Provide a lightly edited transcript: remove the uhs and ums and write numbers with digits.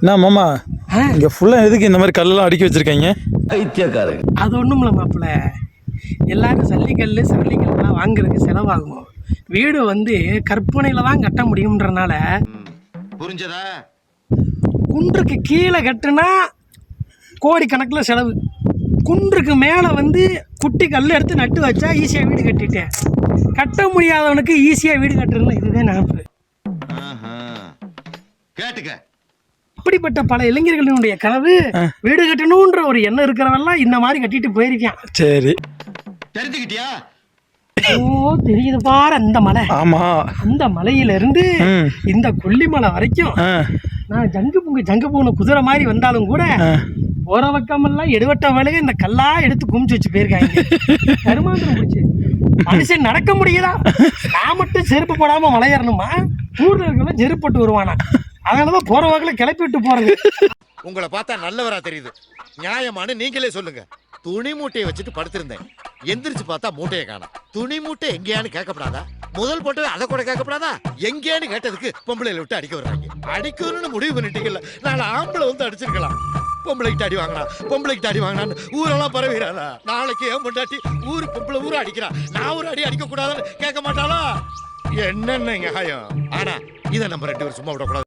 என்ன மாமா இங்கே ஃபுல்லாக எதுக்கு இந்த மாதிரி கல்லெல்லாம் அடுக்கி வச்சுருக்கீங்க? பைத்தியக்காரங்க. அது ஒன்றும் இல்லை மாப்பிள்ள, எல்லாரும் சல்லிக்கல் சரளிக்கல்லாம் வாங்குறதுக்கு செலவாகும். வீடு வந்து கற்பனையில் தான் கட்ட முடியும்ன்றனால புரிஞ்சதா? குன்றுக்கு கீழே கட்டுனா கோடிக்கணக்கில் செலவு, குன்றுக்கு மேலே வந்து குட்டி கல் எடுத்து நட்டு வச்சா ஈஸியாக வீடு கட்டிட்டேன். கட்ட முடியாதவனுக்கு ஈஸியாக வீடு கட்டுறதுல இதுதான் நினைப்பு. கேட்டுக்க. அப்படிப்பட்ட பல இளைஞர்களினுடைய கனவு வீடு கட்டணுன்ற ஒரு எண்ணம் இருக்கிறவெல்லாம் இந்த மாதிரி கட்டிட்டு போயிருக்கான். சரி, தெரிஞ்சுக்கிட்டியா? ஓ தெரியுது பாரு அந்த மலை. ஆமா, அந்த மலையிலிருந்து இந்த கொல்லிமலை வரைக்கும் நான் ஜங்கு பூங்க குதிரை மாதிரி வந்தாலும் கூட போற பக்கமெல்லாம் எடுவட்ட வேலையை இந்த கல்லா எடுத்து குமிச்சு வச்சு போயிருக்காங்க. கருமாந்திரம் முடிச்சு மனுஷன் நடக்க முடியுதா? நான் மட்டும் செருப்பு போடாம மலை ஏறணுமா? ஊர்ல இருக்கலாம் செருப்பு போட்டு வருவானா? அதனாலதான் போற வகையில கிளப்பி விட்டு போறது. உங்களை பார்த்தா நல்லவரா தெரியுது. நியாயமானு நீங்களே சொல்லுங்க. துணி மூட்டையை வச்சுட்டு படுத்திருந்தேன், எந்திரிச்சு பார்த்தா மூட்டையை காணோம். துணி மூட்டை எங்கேயான்னு கேட்கப்படாதா? முதல் போட்டு அதை கூட கேட்கப்படாதா? எங்கேயான்னு கேட்டதுக்கு பொம்பளையில விட்டு அடிக்க வர்றாங்க. அடிக்கணும்னு முடிவு பண்ணிட்டீங்கல்ல, நாலு ஆம்பளை வந்து அடிச்சிருக்கலாம். பொம்பளைக்கிட்ட அடி வாங்கினா, பொம்பளைக்கிட்ட அடி வாங்கினான்னு ஊரெல்லாம் பரவிடாதா? நாளைக்கு ஏன் பொண்டாட்டி ஊரு பொம்பளை ஊரை அடிக்கிறான், நான் ஒரு அடி அடிக்க கூடாதுன்னு கேட்க மாட்டாளா? என்னென்ன நியாயம்? ஆனா இதை நம்ம 2 பேரும் சும்மா விடக்கூடாது.